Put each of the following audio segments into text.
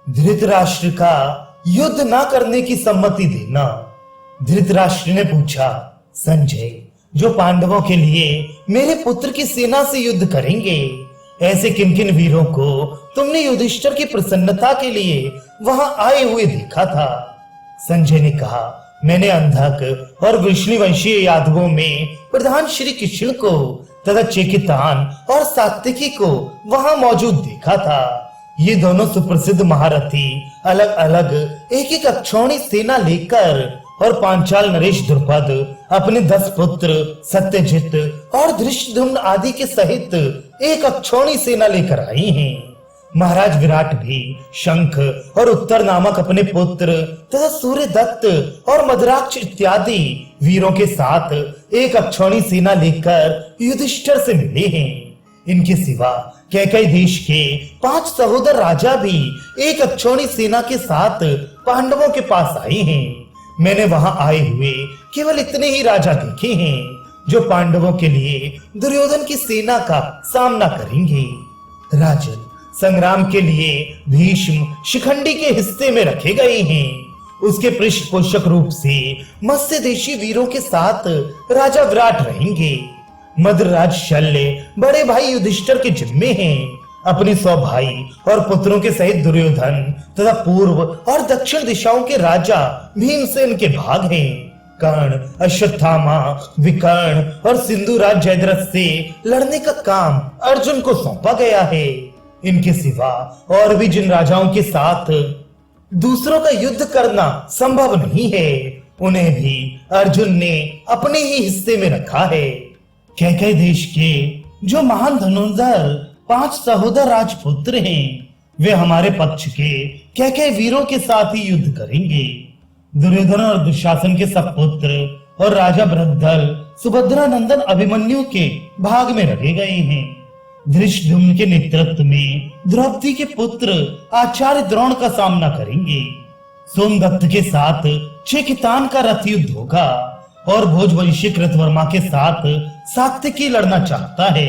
धृतराष्ट्र का युद्ध ना करने की सम्मति देना। धृतराष्ट्र ने पूछा, संजय, जो पांडवों के लिए मेरे पुत्र की सेना से युद्ध करेंगे, ऐसे किन किन वीरों को तुमने युधिष्ठिर की प्रसन्नता के लिए वहां आए हुए देखा था? संजय ने कहा, मैंने अंधक और वृष्णिवंशीय यादवों में प्रधान श्री कृष्ण को तथा चेकितान और सात्विकी को वहां मौजूद देखा था। ये दोनों सुप्रसिद्ध महारथी अलग अलग एक एक अक्षौणी सेना लेकर और पांचाल नरेश द्रुपद अपने 10 पुत्र सत्यजित और धृष्टद्युम्न आदि के सहित एक अक्षौणी सेना लेकर आई हैं। महाराज विराट भी शंख और उत्तर नामक अपने पुत्र तथा सूर्यदत्त और मद्राक्ष इत्यादि वीरों के साथ एक अक्षौणी सेना लेकर युधिष्ठिर से मिले हैं। इनके सिवा कैकेयी देश के 5 सहोदर राजा भी एक अक्षौणी सेना के साथ पांडवों के पास आए हैं। मैंने वहां आए हुए केवल इतने ही राजा देखे हैं जो पांडवों के लिए दुर्योधन की सेना का सामना करेंगे। राजन, संग्राम के लिए भीष्म शिखंडी के हिस्से में रखे गए हैं। उसके पृष्ठपोषक रूप से मत्स्य देशी वीरों के साथ राजा विराट रहेंगे। मद्रराज शल्य बड़े भाई युधिष्ठिर के जिम्मे हैं। अपने 100 भाई और पुत्रों के सहित दुर्योधन तथा पूर्व और दक्षिण दिशाओं के राजा भीमसेन के भाग हैं। कर्ण, अश्वत्थामा, विकर्ण और सिंधुराज जयद्रथ से लड़ने का काम अर्जुन को सौंपा गया है। इनके सिवा और भी जिन राजाओं के साथ दूसरों का युद्ध करना संभव नहीं है, उन्हें भी अर्जुन ने अपने ही हिस्से में रखा है। कैकेयी देश के जो महान धनुर्धर 5 सहोदर राजपुत्र हैं, वे हमारे पक्ष के कैकेयी वीरों के साथ ही युद्ध करेंगे। दुर्योधन और दुशासन के सब पुत्र और राजा बृहद्दल सुभद्रा नंदन अभिमन्यु के भाग में रखे गए हैं। धृष्टद्युम्न के नेतृत्व में द्रौपदी के पुत्र आचार्य द्रोण का सामना करेंगे। सोमदत्त के साथ चेकितान का रथ युद्ध होगा और भोजवंशी कृतवर्मा के साथ सात्विकी लड़ना चाहता है।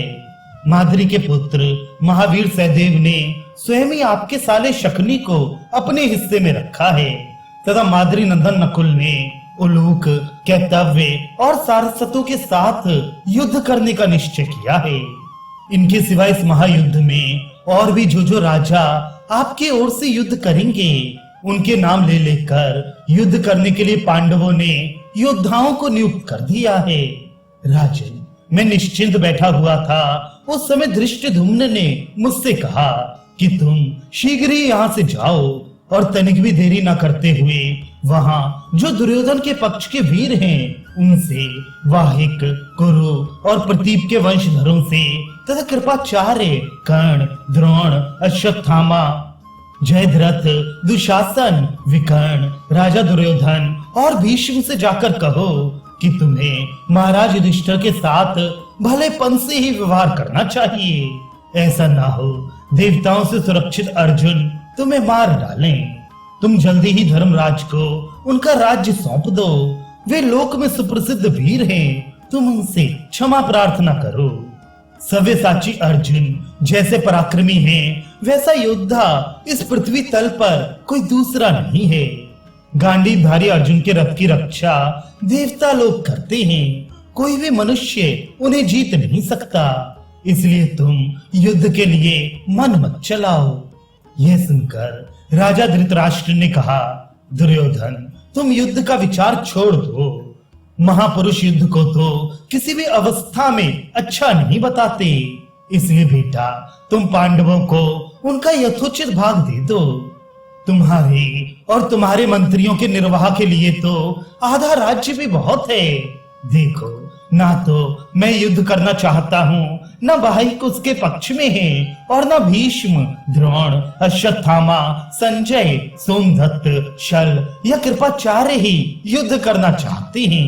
माद्री के पुत्र महावीर सहदेव ने स्वयं ही आपके साले शकुनी को अपने हिस्से में रखा है तथा माद्री नंदन नकुल ने उलूक, कैतव्य और सारस्वतों के साथ युद्ध करने का निश्चय किया है। इनके सिवा इस महायुद्ध में और भी जो राजा आपकी ओर से युद्ध करेंगे, उनके नाम ले लेकर युद्ध करने के लिए पांडवों ने योद्धाओं को नियुक्त कर दिया है। राजन, मैं निश्चिंत बैठा हुआ था, उस समय धृष्टद्युम्न ने मुझसे कहा कि तुम शीघ्र ही यहाँ से जाओ और तनिक भी देरी न करते हुए वहां जो दुर्योधन के पक्ष के वीर हैं, उनसे वाहिक, कुरु और प्रतीप के वंशधरों से तथा कृपाचार्य, कर्ण, द्रोण, अश्वत्थामा, जयद्रथ, दुशासन, विकर्ण, राजा दुर्योधन और भीष्म से जाकर कहो कि तुम्हें महाराज युधिष्ठिर के साथ भलेपन से ही व्यवहार करना चाहिए। ऐसा ना हो देवताओं से सुरक्षित अर्जुन तुम्हें मार डालें। तुम जल्दी ही धर्मराज को उनका राज्य सौंप दो। वे लोक में सुप्रसिद्ध वीर हैं, तुम उनसे क्षमा प्रार्थना करो। सव्यसाची अर्जुन जैसे पराक्रमी है, वैसा योद्धा इस पृथ्वी तल पर कोई दूसरा नहीं है। गांडीवधारी अर्जुन के रथ की रक्षा देवता लोग करते हैं, कोई भी मनुष्य उन्हें जीत नहीं सकता। इसलिए तुम युद्ध के लिए मन मत चलाओ। यह सुनकर राजा धृतराष्ट्र ने कहा, दुर्योधन, तुम युद्ध का विचार छोड़ दो। महापुरुष युद्ध को तो किसी भी अवस्था में अच्छा नहीं बताते। इसलिए बेटा, तुम पांडवों को उनका यथोचित भाग दे दो। तुम्हारे और तुम्हारे मंत्रियों के निर्वाह के लिए तो आधा राज्य भी बहुत है। देखो, ना तो मैं युद्ध करना चाहता हूँ, न भाई उसके पक्ष में है, और न भीष्म, द्रोण, अश्वत्थामा, संजय, सोमदत्त, शल या कृपाचार्य ही युद्ध करना चाहते हैं।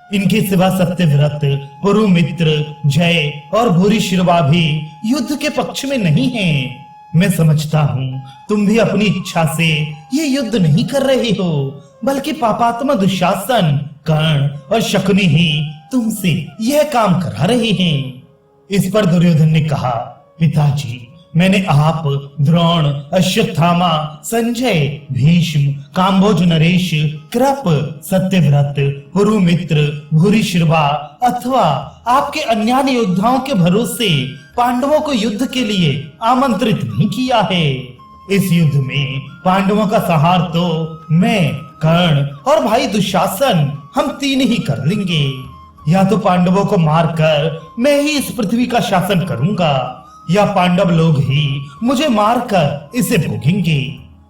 इनके सिवा सत्यव्रत, पुरुमित्र, जय और भूरिश्रवा भी युद्ध के पक्ष में नहीं है। मैं समझता हूँ तुम भी अपनी इच्छा से ये युद्ध नहीं कर रहे हो, बल्कि पापात्मा दुशासन, कर्ण और शकुनी ही तुमसे यह काम करा रहे हैं। इस पर दुर्योधन ने कहा, पिताजी, मैंने आप, द्रोण, अश्वत्थामा, संजय, भीष्म, काम्भोज नरेश, कृप, सत्यव्रत, पुरुमित्र, भूरिश्रवा अथवा आपके अन्य योद्धाओं के भरोसे पांडवों को युद्ध के लिए आमंत्रित नहीं किया है। इस युद्ध में पांडवों का संहार तो मैं, कर्ण और भाई दुशासन हम तीन ही कर लेंगे। या तो पांडवों को मारकर मैं ही इस पृथ्वी का शासन करूंगा, या पांडव लोग ही मुझे मारकर इसे भोगेंगे।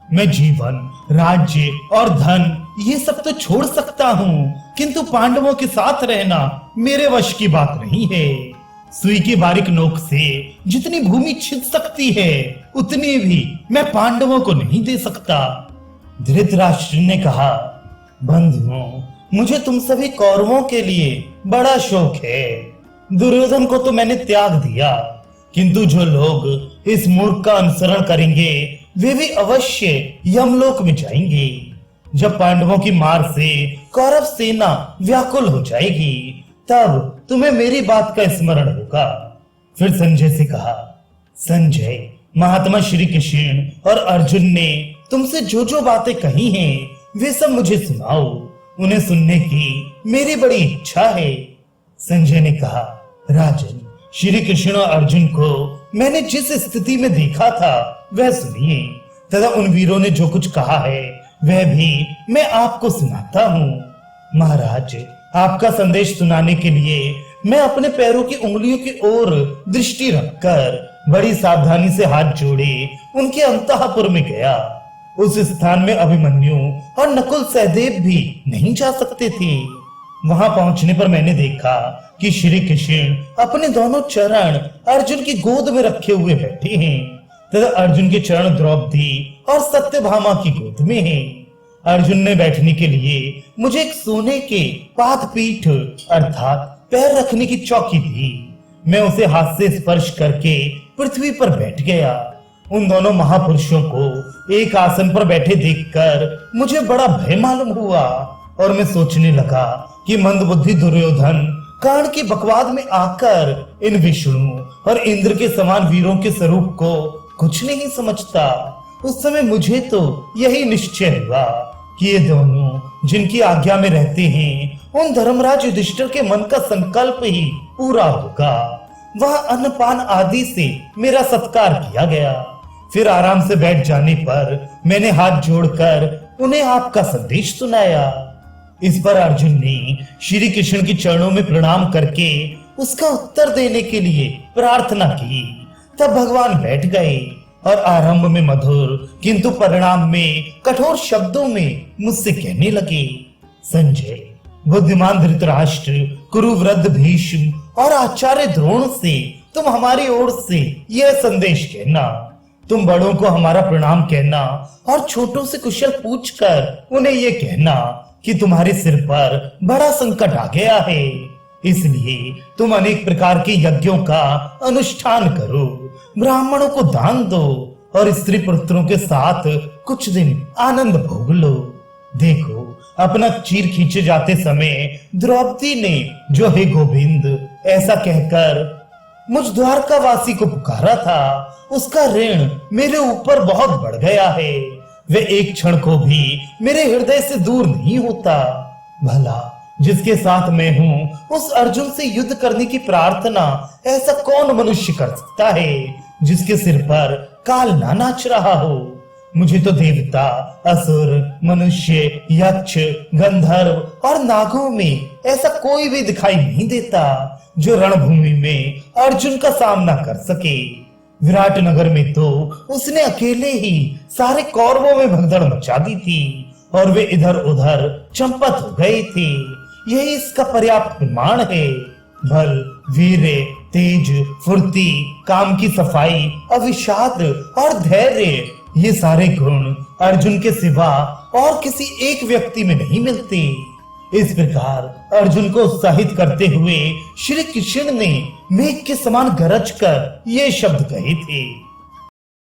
मैं जीवन, राज्य और धन ये सब तो छोड़ सकता हूँ, किंतु पांडवों के साथ रहना मेरे वश की बात नहीं है। सुई की बारीक नोक से जितनी भूमि छिद सकती है उतनी भी मैं पांडवों को नहीं दे सकता। धृतराष्ट्र ने कहा, बंधुओं, मुझे तुम सभी कौरवों के लिए बड़ा शौक है। दुर्योधन को तो मैंने त्याग दिया, किंतु जो लोग इस मूर्ख का अनुसरण करेंगे वे भी अवश्य यमलोक में जाएंगे। जब पांडवों की मार से कौरव सेना व्याकुल हो जाएगी तब तुम्हें मेरी बात का स्मरण होगा। फिर संजय से कहा, संजय, महात्मा श्री कृष्ण और अर्जुन ने तुमसे जो जो बातें कही हैं वे सब मुझे सुनाओ, उन्हें सुनने की मेरी बड़ी इच्छा है। संजय ने कहा, राजन, श्री कृष्ण और अर्जुन को मैंने जिस स्थिति में देखा था वह सुनिए, तथा उन वीरों ने जो कुछ कहा है वह भी मैं आपको सुनाता हूँ। महाराज, आपका संदेश सुनाने के लिए मैं अपने पैरों की उंगलियों की ओर दृष्टि रखकर बड़ी सावधानी से हाथ जोड़े उनके अंतःपुर में गया। उस स्थान में अभिमन्यु और नकुल सहदेव भी नहीं जा सकते थे। वहां पहुंचने पर मैंने देखा कि श्री कृष्ण अपने दोनों चरण अर्जुन की गोद में रखे हुए बैठे हैं तथा अर्जुन के चरण द्रौपदी और सत्यभामा की गोद में हैं। अर्जुन ने बैठने के लिए मुझे एक सोने के पादपीठ अर्थात पैर रखने की चौकी दी। मैं उसे हाथ से स्पर्श करके पृथ्वी पर बैठ गया। उन दोनों महापुरुषों को एक आसन पर बैठे देखकर मुझे बड़ा भय मालूम हुआ और मैं सोचने लगा कि मंदबुद्धि दुर्योधन कर्ण की बकवाद में आकर इन विष्णु और इंद्र के समान वीरों के स्वरूप को कुछ नहीं समझता। उस समय मुझे तो यही निश्चय हुआ कि ये दोनों जिनकी आज्ञा में रहते हैं उन धर्मराज युधिष्ठिर के मन का संकल्प ही पूरा होगा। वह अन्नपान आदि से मेरा सत्कार किया गया। फिर आराम से बैठ जाने पर मैंने हाथ जोड़कर उन्हें आपका संदेश सुनाया। इस पर अर्जुन ने श्री कृष्ण के चरणों में प्रणाम करके उसका उत्तर देने के लिए प्रार्थना की। तब भगवान बैठ गए और आरंभ में मधुर किंतु परिणाम में कठोर शब्दों में मुझसे कहने लगे, संजय, बुद्धिमान धृतराष्ट्र, कुरुवृद्ध भीष्म और आचार्य द्रोण से तुम हमारी ओर से यह संदेश कहना। तुम बड़ों को हमारा प्रणाम कहना और छोटों से कुशल पूछकर उन्हें यह कहना कि तुम्हारे सिर पर बड़ा संकट आ गया है, इसलिए तुम अनेक प्रकार के यज्ञों का अनुष्ठान करो, ब्राह्मणों को दान दो और स्त्री पुत्रों के साथ कुछ दिन आनंद भोग लो। देखो, अपना चीर खींचे जाते समय द्रौपदी ने जो हे गोविंद ऐसा कहकर मुझ द्वारकावासी को पुकारा था, उसका ऋण मेरे ऊपर बहुत बढ़ गया है। वे एक क्षण को भी मेरे हृदय से दूर नहीं होता। भला जिसके साथ मैं हूँ उस अर्जुन से युद्ध करने की प्रार्थना ऐसा कौन मनुष्य कर सकता है जिसके सिर पर काल ना नाच रहा हो। मुझे तो देवता, असुर, मनुष्य, यक्ष, गंधर्व और नागों में ऐसा कोई भी दिखाई नहीं देता जो रणभूमि में अर्जुन का सामना कर सके। विराट नगर में तो उसने अकेले ही सारे कौरवों में भगदड़ मचा दी थी और वे इधर उधर चंपत हो गए थे। यही इसका पर्याप्त प्रमाण है। बल, वीर, तेज, फुर्ती, काम की सफाई, अविषाद और धैर्य, ये सारे गुण अर्जुन के सिवा और किसी एक व्यक्ति में नहीं मिलते। इस प्रकार अर्जुन को उत्साहित करते हुए श्री कृष्ण ने मेघ के समान गरज कर ये शब्द कहे थे,